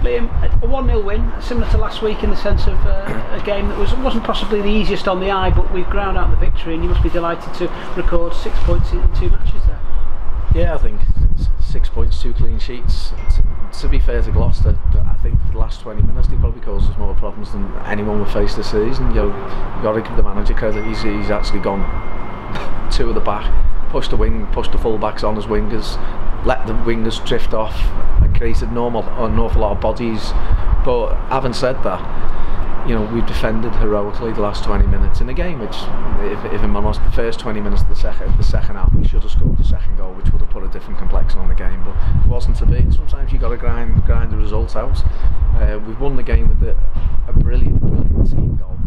Liam, a 1-0 win, similar to last week in the sense of a game that wasn't possibly the easiest on the eye, but we've ground out the victory, and you must be delighted to record 6 points in 2 matches there. Yeah, I think 6 points, 2 clean sheets. To be fair to Gloucester, I think for the last 20 minutes they probably caused us more problems than anyone we've faced this season. You've got to give the manager credit. He's actually gone 2 at the back, pushed the full backs on as wingers, let the wingers drift off, and created an awful lot of bodies. But having said that, we've defended heroically the last 20 minutes in the game, which, if I'm honest, the first 20 minutes of the second half, we should have scored the second goal, which would have put a different complexion on the game, but it wasn't to be. Sometimes you've got to grind the results out. We've won the game with a brilliant team goal.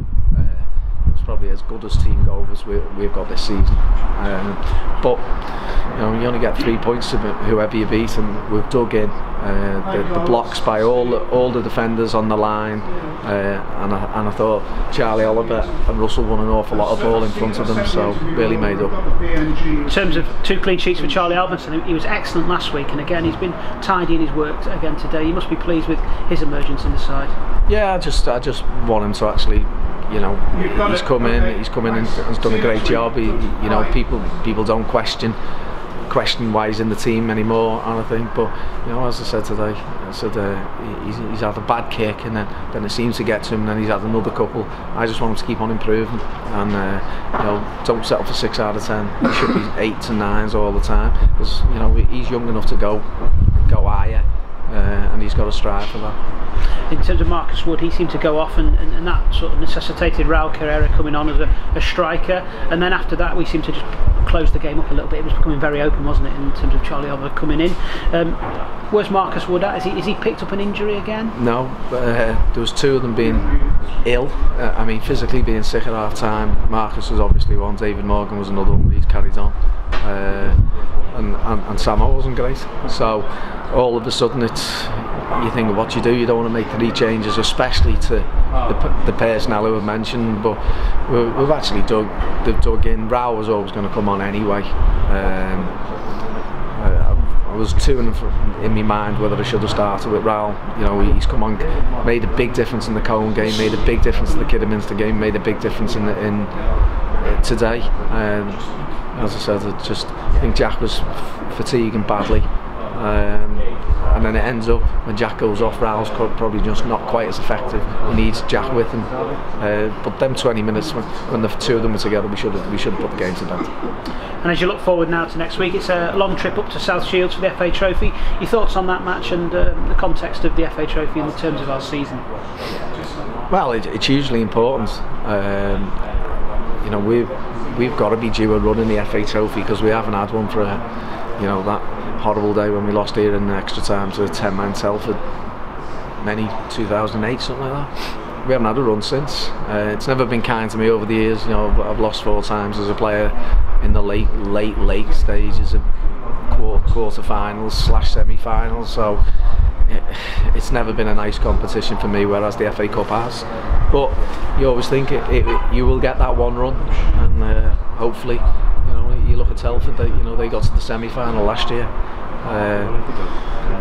It's probably as good as team goal as we've got this season. But you only get 3 points to whoever you beat, and we've dug in. The blocks by all the defenders on the line, and I thought Charlie Oliver and Russell won an awful lot of ball in front of them, so really made up. In terms of 2 clean sheets for Charlie Alvinson, he was excellent last week, and again he's been tidy in his work again today. You must be pleased with his emergence in the side. Yeah, I just want him to actually, he's come in and has done a great job. People don't question why he's in the team anymore, and I think, but as I said today, he's had a bad kick, and then it seems to get to him, and then he's had another couple. I just want him to keep on improving, and don't settle for 6 out of 10. He should be 8s and 9s all the time, because he's young enough to go higher, and he's got to strive for that. In terms of Marcus Wood, he seemed to go off, and that sort of necessitated Raul Carrera coming on as a striker, and then after that we seemed to just close the game up a little bit. It was becoming very open, wasn't it, in terms of Charlie Oliver coming in. Where's Marcus Wood at? Is he picked up an injury again? No, there was 2 of them being ill. Physically being sick at half time. Marcus was obviously one, David Morgan was another one, but he's carried on. And Samo wasn't great, so all of a sudden you think of what you do. You don't want to make 3 changes, especially to the personnel who were mentioned, but we've actually dug in. Raul was always going to come on anyway. I was two in my mind whether I should have started with Raul. He's come on, made a big difference in the Cone game, made a big difference in the Kidderminster game, made a big difference in today. As I said, I think Jack was fatiguing badly, and then it ends up when Jack goes off, Raul's probably just not quite as effective. He needs Jack with him, but them 20 minutes when the 2 of them were together, we should have put the game to bed. And as you look forward now to next week, it's a long trip up to South Shields for the FA Trophy. Your thoughts on that match and the context of the FA Trophy in the terms of our season? Well, it's hugely important. We've got to be due a run in the FA Trophy, because we haven't had one for that horrible day when we lost here in extra time to 10-man Telford, 2008, something like that. We haven't had a run since. It's never been kind to me over the years. I've lost 4 times as a player in the late stages of quarter-finals / semi-finals, so it's never been a nice competition for me, whereas the FA Cup has. But you always think you will get that one run, and hopefully, you look at Telford, they got to the semi-final last year,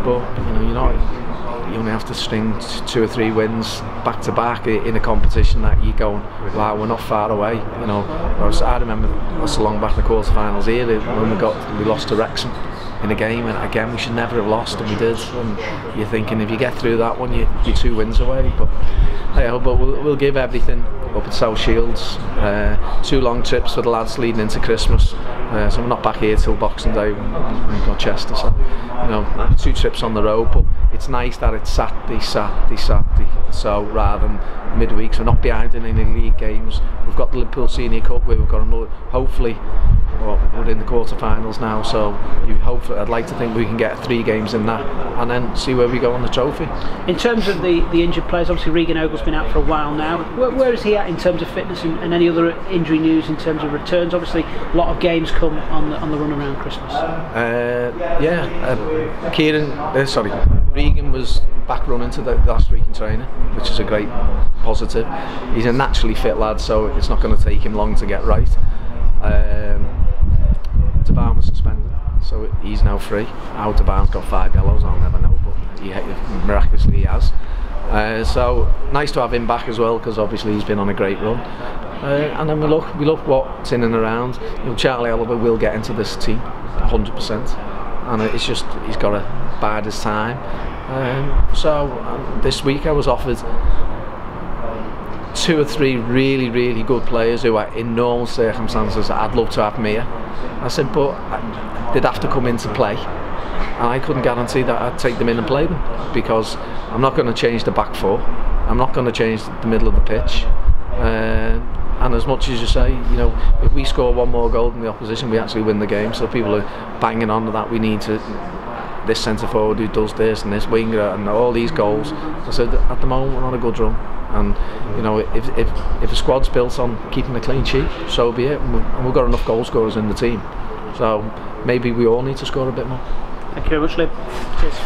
but you only have to string 2 or 3 wins back to back in a competition that you're going, wow, we're not far away. I remember not so long back in the quarter-finals here when we lost to Wrexham in a game, and again we should never have lost, and we did. And you're thinking, if you get through that one, you're 2 wins away. But we'll give everything up at South Shields. 2 long trips for the lads leading into Christmas, so we're not back here till Boxing Day in Gloucester. So 2 trips on the road, but it's nice that it's Saturday. So rather than midweeks, we're not behind in any league games. We've got the Liverpool Senior Cup, where we've got another, hopefully. We're in the quarter-finals now, so I'd like to think we can get 3 games in that, and then see where we go on the trophy. In terms of the injured players, obviously Regan Ogle's been out for a while now. Where is he at in terms of fitness and any other injury news in terms of returns? Obviously, a lot of games come on the run around Christmas. Regan was back running to the last week in training, which is a great positive. He's a naturally fit lad, so it's not going to take him long to get right. Taban was suspended, so he's now free. How Taban's got 5 yellows, I'll never know, but miraculously he has. So nice to have him back as well, because obviously he's been on a great run. And then we look what's in and around. Charlie Oliver will get into this team 100%, and it's just he's got to bide his time. So this week I was offered 2 or 3 really good players who are in normal circumstances I'd love to have me. I said, but they'd have to come into play, and I couldn't guarantee that I'd take them in and play them, because I'm not going to change the back 4, I'm not going to change the middle of the pitch. And as much as you say, if we score 1 more goal than the opposition, we actually win the game. So people are banging on that we need to this centre forward who does this and this winger and all these goals. I said at the moment we're on a good run, and if a squad's built on keeping a clean sheet, so be it. And we've got enough goal scorers in the team, so maybe we all need to score a bit more. Thank you very much, Liam. Cheers.